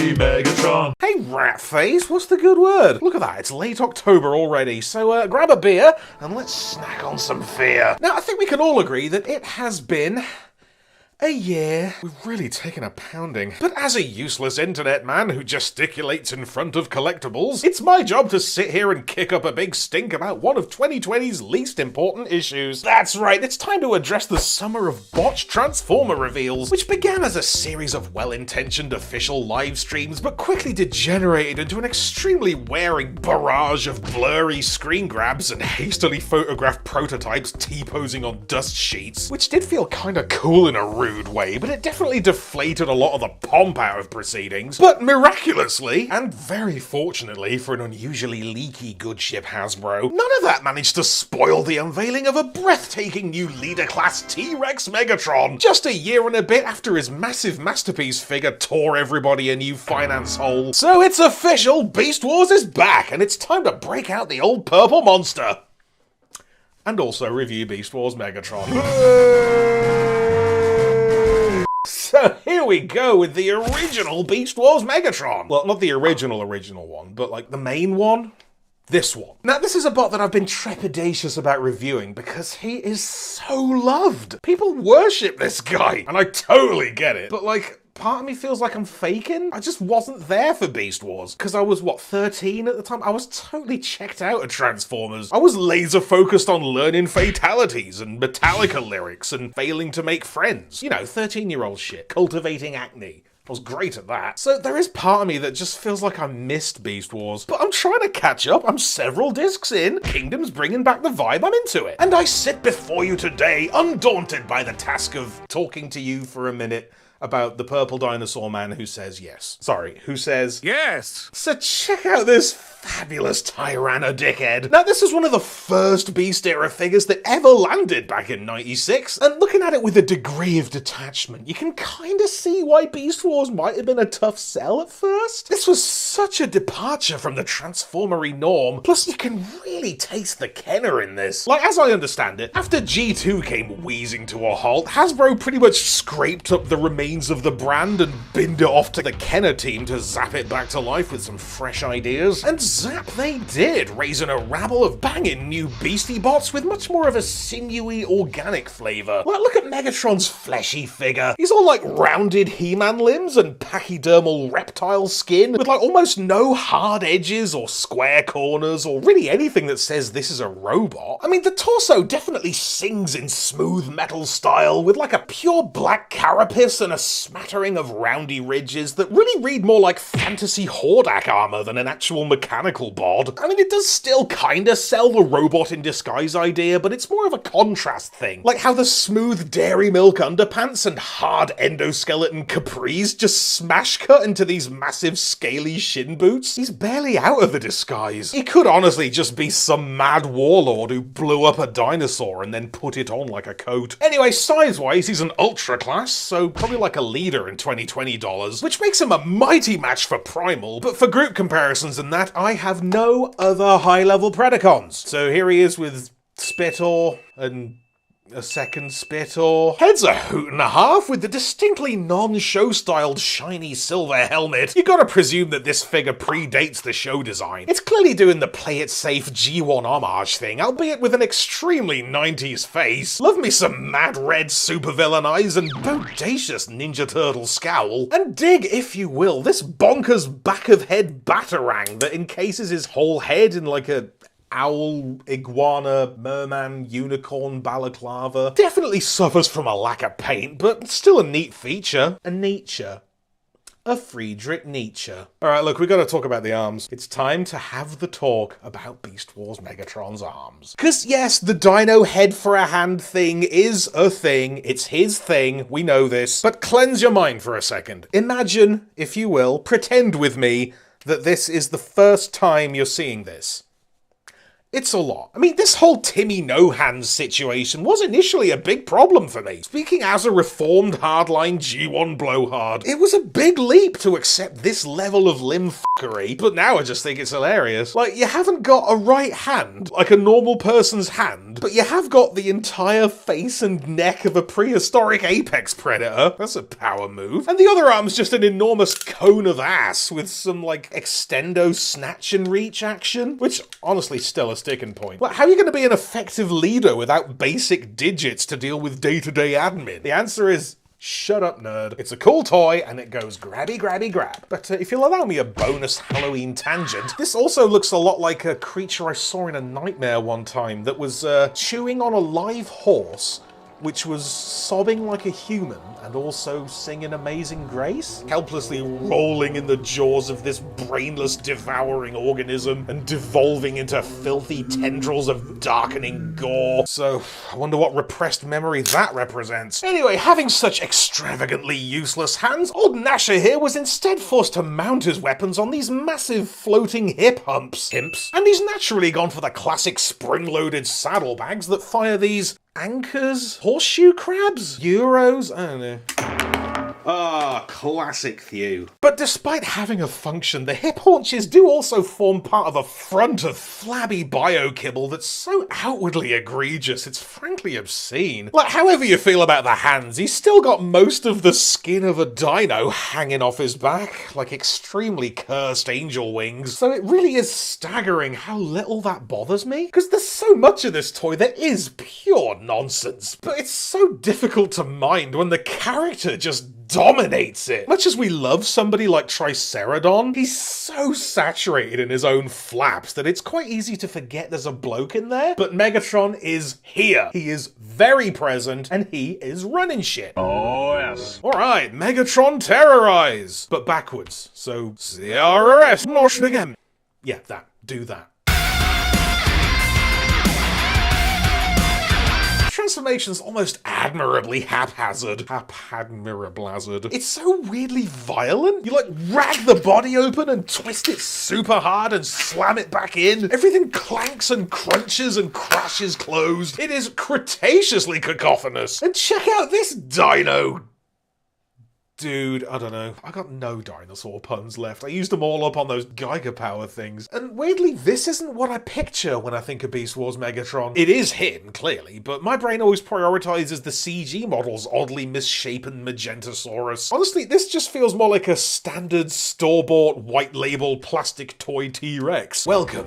Hey Megatron. Hey Ratface, what's the good word? Look at that, it's late October already, so grab a beer and let's snack on some fear. Now, I think we can all agree that it has been a year. We've really taken a pounding. But as a useless internet man who gesticulates in front of collectibles, it's my job to sit here and kick up a big stink about one of 2020's least important issues. That's right, it's time to address the summer of botched Transformer reveals, which began as a series of well-intentioned official live streams, but quickly degenerated into an extremely wearing barrage of blurry screen grabs and hastily photographed prototypes T-posing on dust sheets, which did feel kinda cool in a rude way, but it definitely deflated a lot of the pomp out of proceedings. But miraculously, and very fortunately for an unusually leaky good ship Hasbro, none of that managed to spoil the unveiling of a breathtaking new leader-class T-Rex Megatron, just a year and a bit after his massive masterpiece figure tore everybody a new finance hole. So it's official, Beast Wars is back, and it's time to break out the old purple monster. And also review Beast Wars Megatron. So here we go with the original Beast Wars Megatron. Well, not the original one, but like the main one. This one. Now, this is a bot that I've been trepidatious about reviewing because he is so loved. People worship this guy, and I totally get it. But like, part of me feels like I'm faking. I just wasn't there for Beast Wars because I was, 13 at the time? I was totally checked out of Transformers. I was laser focused on learning fatalities and Metallica lyrics and failing to make friends. You know, 13-year-old shit, cultivating acne. I was great at that. So there is part of me that just feels like I missed Beast Wars, but I'm trying to catch up. I'm several discs in. Kingdom's bringing back the vibe. I'm into it. And I sit before you today, undaunted by the task of talking to you for a minute about the purple dinosaur man who says yes. Sorry, who says yes. So check out this fabulous Tyranno dickhead. Now, this is one of the first Beast era figures that ever landed back in '96, and looking at it with a degree of detachment, you can kind of see why Beast Wars might have been a tough sell at first. This was such a departure from the Transformery norm, plus you can really taste the Kenner in this. Like, as I understand it, after G2 came wheezing to a halt, Hasbro pretty much scraped up the remains of the brand and binned it off to the Kenner team to zap it back to life with some fresh ideas. And zap they did, raising a rabble of banging new beastie bots with much more of a sinewy, organic flavour. Like, look at Megatron's fleshy figure. He's all like rounded He-Man limbs and pachydermal reptile skin, with like almost no hard edges or square corners or really anything that says this is a robot. I mean, the torso definitely sings in smooth metal style, with like a pure black carapace and a smattering of roundy ridges that really read more like fantasy Hordak armor than an actual mechanical bod. I mean, it does still kinda sell the robot in disguise idea, but it's more of a contrast thing. Like how the smooth dairy milk underpants and hard endoskeleton capris just smash cut into these massive scaly shin boots. He's barely out of the disguise. He could honestly just be some mad warlord who blew up a dinosaur and then put it on like a coat. Anyway, size-wise, he's an ultra class, so probably like a leader in 2020 dollars, which makes him a mighty match for Primal, but for group comparisons and that, I have no other high-level Predacons. So here he is with Spitor and a second Spitor. Head's a hoot and a half with the distinctly non-show styled shiny silver helmet. You gotta presume that this figure predates the show design. It's clearly doing the play it safe G1 homage thing, albeit with an extremely 90s face. Love me some mad red supervillain eyes and bodacious Ninja Turtle scowl. And dig, if you will, this bonkers back of head batarang that encases his whole head in like a owl, iguana, merman, unicorn, balaclava. Definitely suffers from a lack of paint, but still a neat feature. A Nietzsche. A Friedrich Nietzsche. Alright, look, we gotta talk about the arms. It's time to have the talk about Beast Wars Megatron's arms. Cause yes, the dino head for a hand thing is a thing. It's his thing, we know this. But cleanse your mind for a second. Imagine, if you will, pretend with me that this is the first time you're seeing this. It's a lot. I mean, this whole Timmy No Hands situation was initially a big problem for me. Speaking as a reformed hardline G1 blowhard, it was a big leap to accept this level of limb fuckery, but now I just think it's hilarious. Like, you haven't got a right hand, like a normal person's hand, but you have got the entire face and neck of a prehistoric apex predator. That's a power move. And the other arm's just an enormous cone of ass with some, like, extendo snatch and reach action, which honestly still a sticking point. Like, how are you going to be an effective leader without basic digits to deal with day-to-day admin? The answer is shut up, nerd. It's a cool toy, and it goes grabby, grabby, grab. But if you'll allow me a bonus Halloween tangent, this also looks a lot like a creature I saw in a nightmare one time that was chewing on a live horse, which was sobbing like a human and also singing Amazing Grace, helplessly rolling in the jaws of this brainless, devouring organism and devolving into filthy tendrils of darkening gore. So, I wonder what repressed memory that represents. Anyway, having such extravagantly useless hands, old Nasher here was instead forced to mount his weapons on these massive floating hip humps. And he's naturally gone for the classic spring-loaded saddlebags that fire these anchors? Horseshoe crabs? Euros? I don't know. Ah, classic Thew. But despite having a function, the hip haunches do also form part of a front of flabby bio-kibble that's so outwardly egregious, it's frankly obscene. Like, however you feel about the hands, he's still got most of the skin of a dino hanging off his back, like extremely cursed angel wings. So it really is staggering how little that bothers me, because there's so much of this toy that is pure nonsense, but it's so difficult to mind when the character just dominates it. Much as we love somebody like tyranYESaurus, he's so saturated in his own flaps that it's quite easy to forget there's a bloke in there. But Megatron is here. He is very present, and he is running shit. Oh, yes. Alright, Megatron terrorize! But backwards. So, CRS, not again. Yeah, that. Do that. Transformation's almost admirably haphazard. It's so weirdly violent. You like rag the body open and twist it super hard and slam it back in. Everything clanks and crunches and crashes closed. It is Cretaceously cacophonous. And check out this dino. Dude, I don't know. I got no dinosaur puns left. I used them all up on those Geiger power things. And weirdly, this isn't what I picture when I think of Beast Wars Megatron. It is him, clearly, but my brain always prioritizes the CG model's oddly misshapen Magentasaurus. Honestly, this just feels more like a standard store-bought white label plastic toy T-Rex. Welcome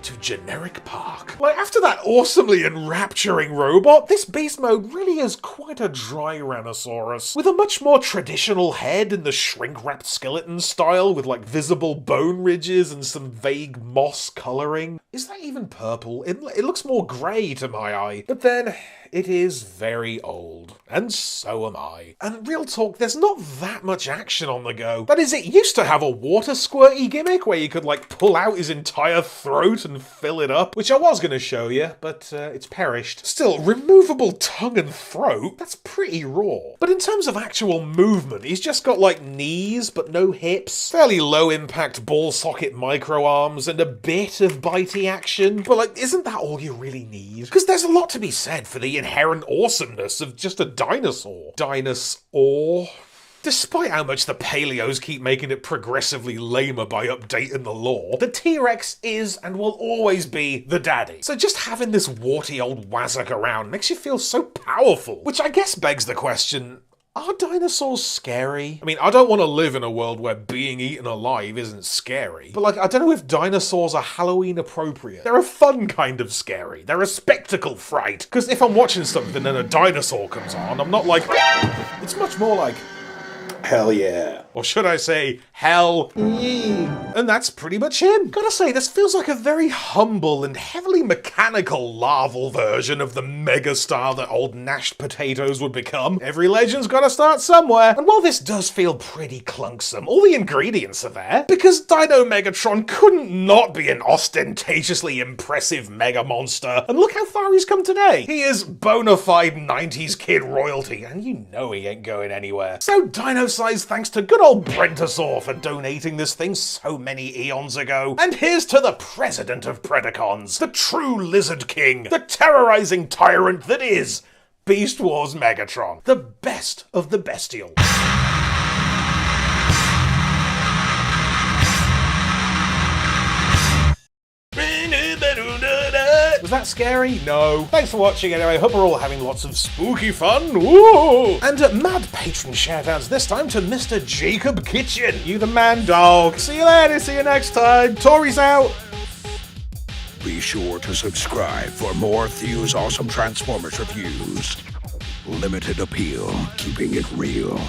to Generic Park. Like, after that awesomely enrapturing robot, this beast mode really is quite a dry Tyrannosaurus, with a much more traditional head in the shrink-wrapped skeleton style, with like visible bone ridges and some vague moss colouring. Is that even purple? It looks more grey to my eye. But then, it is very old. And so am I. And real talk, there's not that much action on the go. That is, it used to have a water squirty gimmick where you could like pull out his entire throat and fill it up, which I was going to show you, but it's perished. Still, removable tongue and throat? That's pretty raw. But in terms of actual movement, he's just got like knees, but no hips, fairly low impact ball socket micro arms, and a bit of bitey action. But like, isn't that all you really need? Because there's a lot to be said for the inherent awesomeness of just a dinosaur. Despite how much the paleos keep making it progressively lamer by updating the lore, the T-Rex is and will always be the daddy. So just having this warty old wazzock around makes you feel so powerful. Which I guess begs the question, are dinosaurs scary? I mean, I don't want to live in a world where being eaten alive isn't scary. But like, I don't know if dinosaurs are Halloween appropriate. They're a fun kind of scary. They're a spectacle fright. Because if I'm watching something and a dinosaur comes on, I'm not like, it's much more like, hell yeah. Or should I say, hell yeah. And that's pretty much him. Gotta say, this feels like a very humble and heavily mechanical larval version of the megastar that old mashed potatoes would become. Every legend's gotta start somewhere. And while this does feel pretty clunksome, all the ingredients are there, because Dino Megatron couldn't not be an ostentatiously impressive mega monster. And look how far he's come today. He is bona fide 90s kid royalty, and you know he ain't going anywhere. So Dinosaur size thanks to good old Brentosaur for donating this thing so many eons ago. And here's to the president of Predacons, the true Lizard King, the terrorizing tyrant that is Beast Wars Megatron, the best of the bestial. Was that scary? No. Thanks for watching anyway. Hope we're all having lots of spooky fun. Woo! And mad patron shoutouts this time to Mr. Jacob Kitchen. You the man, dog. See you later. See you next time. Tori's out. Be sure to subscribe for more Thew's awesome Transformers reviews. Limited appeal, keeping it real.